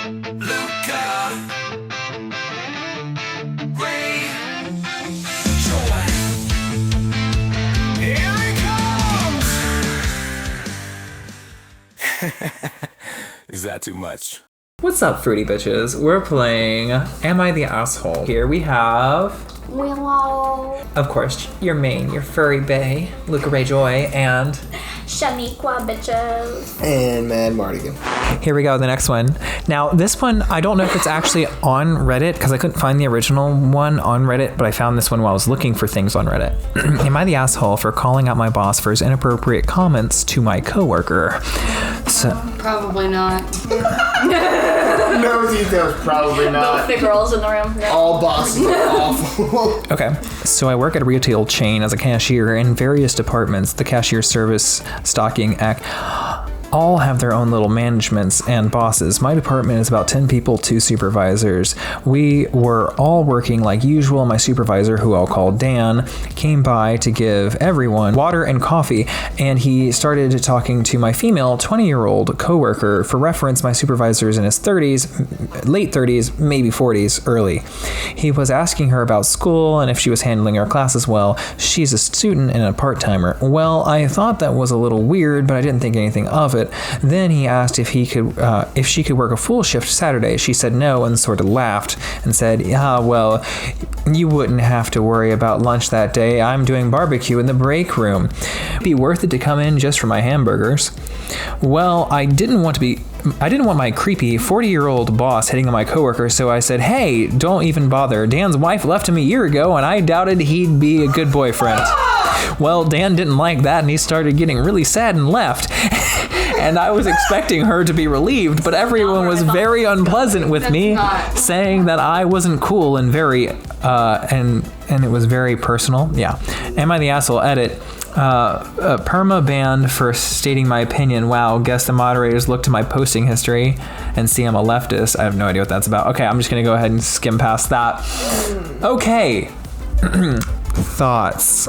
Is that too much? What's up, fruity bitches? We're playing Am I the Asshole? Here we have... Willow. Of course, your furry bae, Luca Ray Joy, and... Shaniqua, bitches. And Madmartigan. Here we go, the next one. Now, this one, I don't know if it's actually on Reddit, because I couldn't find the original one on Reddit, but I found this one while I was looking for things on Reddit. Am I the asshole for calling out my boss for his inappropriate comments to my coworker? So, probably not. No details, probably not. Both the girls in the room. No. All bosses are awful. Okay, so I work at a retail chain as a cashier in various departments. The cashier service, stocking, all have their own little managements and bosses. My department is about 10 people, 2 supervisors. We were all working like usual. My supervisor, who I'll call Dan, came by to give everyone water and coffee, and he started talking to my female 20-year-old coworker. For reference, my supervisor is in his 30s, late 30s, maybe 40s, early. He was asking her about school and if she was handling her classes well. She's a student and a part-timer. Well, I thought that was a little weird, but I didn't think anything of it. Then he asked if she could work a full shift Saturday. She said no and sort of laughed and said, "Yeah, well, you wouldn't have to worry about lunch that day. I'm doing barbecue in the break room. It'd be worth it to come in just for my hamburgers." Well, I didn't want my creepy 40-year-old boss hitting on my coworker, so I said, "Hey, don't even bother. Dan's wife left him a year ago, and I doubted he'd be a good boyfriend." Well, Dan didn't like that, and he started getting really sad and left. And I was expecting her to be relieved, but everyone was very unpleasant with me, saying that I wasn't cool and very, and it was very personal. Yeah. Am I the asshole? Edit. Perma banned for stating my opinion. Wow, guess the moderators look to my posting history and see I'm a leftist. I have no idea what that's about. Okay, I'm just gonna go ahead and skim past that. Okay. Thoughts?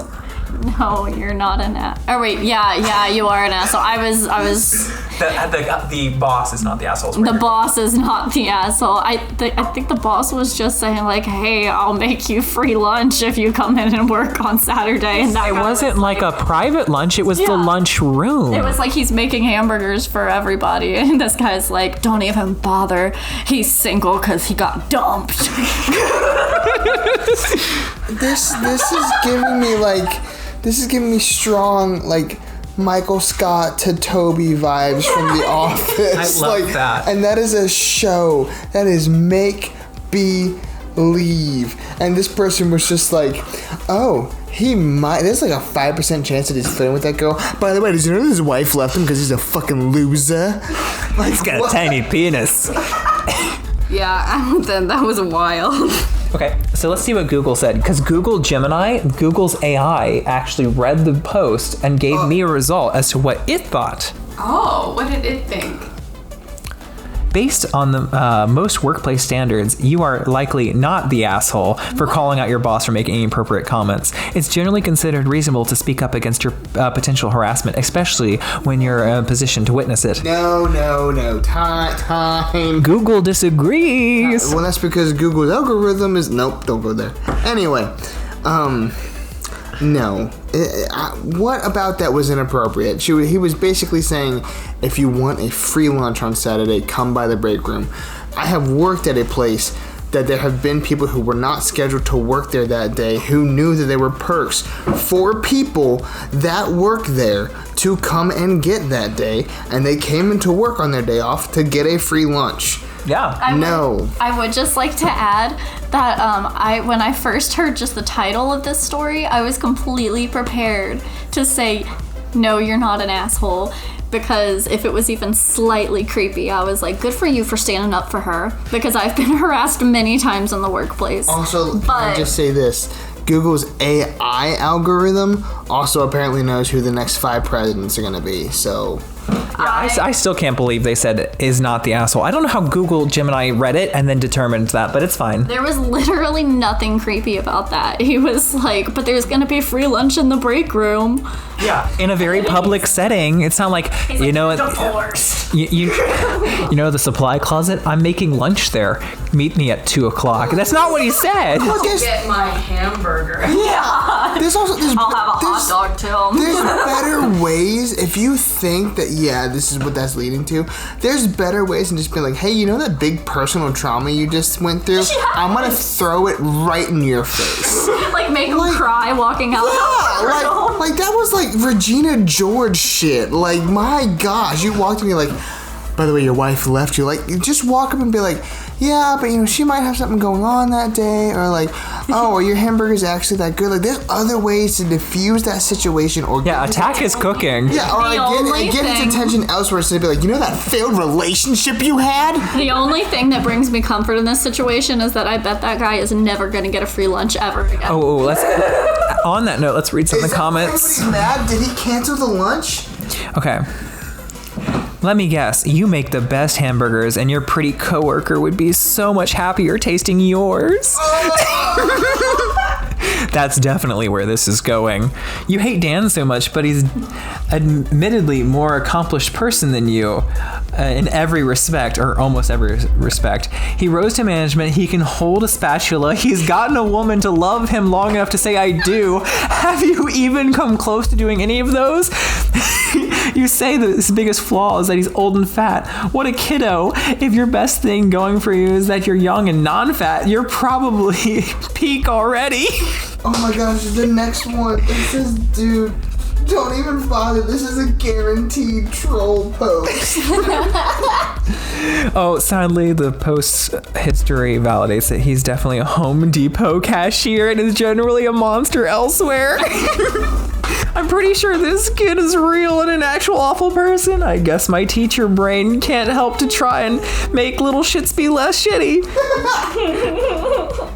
No, you're not an ass. Oh wait, yeah, you are an asshole. I was. The boss is not the asshole. The boss is not the asshole. I think the boss was just saying like, "Hey, I'll make you free lunch if you come in and work on Saturday." And that it wasn't like a private lunch. It was the lunch room. It was like he's making hamburgers for everybody, and this guy's like, "Don't even bother. He's single because he got dumped." This is giving me strong like Michael Scott to Toby vibes from The Office. I love that. And that is a show. That is make believe. And this person was just like, "Oh, he might." There's like a 5% chance that he's flirting with that girl. By the way, does you know his wife left him because he's a fucking loser? Like, he's got a tiny penis. Yeah, that was wild. Okay, so let's see what Google said, because Google's AI actually read the post and gave me a result as to what it thought. Oh, what did it think? Based on the most workplace standards, you are likely not the asshole for calling out your boss for making inappropriate comments. It's generally considered reasonable to speak up against your potential harassment, especially when you're in a position to witness it. No. Time. Google disagrees. Well, that's because Google's algorithm is... Nope, don't go there. Anyway, no. What about that was inappropriate? He was basically saying, if you want a free lunch on Saturday, come by the break room. I have worked at a place that there have been people who were not scheduled to work there that day who knew that there were perks for people that work there to come and get that day, and they came into work on their day off to get a free lunch. Yeah. I would just like to add that when I first heard just the title of this story, I was completely prepared to say, "No, you're not an asshole," because if it was even slightly creepy, I was like, good for you for standing up for her, because I've been harassed many times in the workplace. Also, I'll just say this. Google's AI algorithm also apparently knows who the next 5 presidents are going to be, so... I still can't believe they said is not the asshole. I don't know how Google Gemini read it and then determined that, but it's fine. There was literally nothing creepy about that. He was like, but there's gonna be free lunch in the break room. Yeah, in a very public setting. It's not like, you know, you know the supply closet? I'm making lunch there. Meet me at 2:00. That's not what he said. Get my hamburger. Yeah. There's also I'll have a hot dog too. There's better ways if you think that this is what that's leading to. There's better ways than just being like, hey, you know that big personal trauma you just went through? Yeah. I'm gonna throw it right in your face. Like make him cry walking out. Yeah, like that was like Regina George shit. Like my gosh, you walked to me like, by the way, your wife left you. Like, you just walk up and be like, yeah, but she might have something going on that day, or like, oh, are your hamburgers actually that good? Like, there's other ways to diffuse that situation, or attack his cooking. Yeah, or get his attention elsewhere, so to be like, you know that failed relationship you had? The only thing that brings me comfort in this situation is that I bet that guy is never gonna get a free lunch ever again. Let's. On that note, let's read some of the comments. Everybody's mad? Did he cancel the lunch? Okay. Let me guess, you make the best hamburgers and your pretty coworker would be so much happier tasting yours. That's definitely where this is going. You hate Dan so much, but he's admittedly more accomplished person than you in every respect, or almost every respect. He rose to management. He can hold a spatula. He's gotten a woman to love him long enough to say, I do. Have you even come close to doing any of those? You say that his biggest flaw is that he's old and fat. What a kiddo. If your best thing going for you is that you're young and non-fat, you're probably peak already. Oh my gosh, the next one. It says, dude, don't even bother. This is a guaranteed troll post. Oh, sadly, the post's history validates that he's definitely a Home Depot cashier and is generally a monster elsewhere. I'm pretty sure this kid is real and an actual awful person. I guess my teacher brain can't help to try and make little shits be less shitty.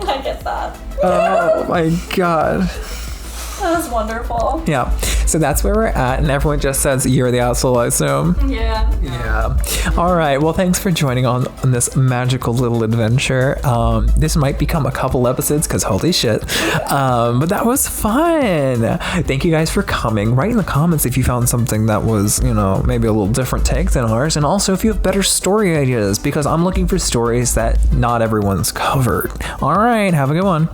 I get that. Oh my god. That was wonderful. Yeah, so that's where we're at, and everyone just says you're the asshole, I assume. Yeah. All right, well, thanks for joining on this magical little adventure. This might become a couple episodes because holy shit, but that was fun. Thank you guys for coming. Write in the comments if you found something that was, maybe a little different take than ours, and also if you have better story ideas, because I'm looking for stories that not everyone's covered. All right, have a good one.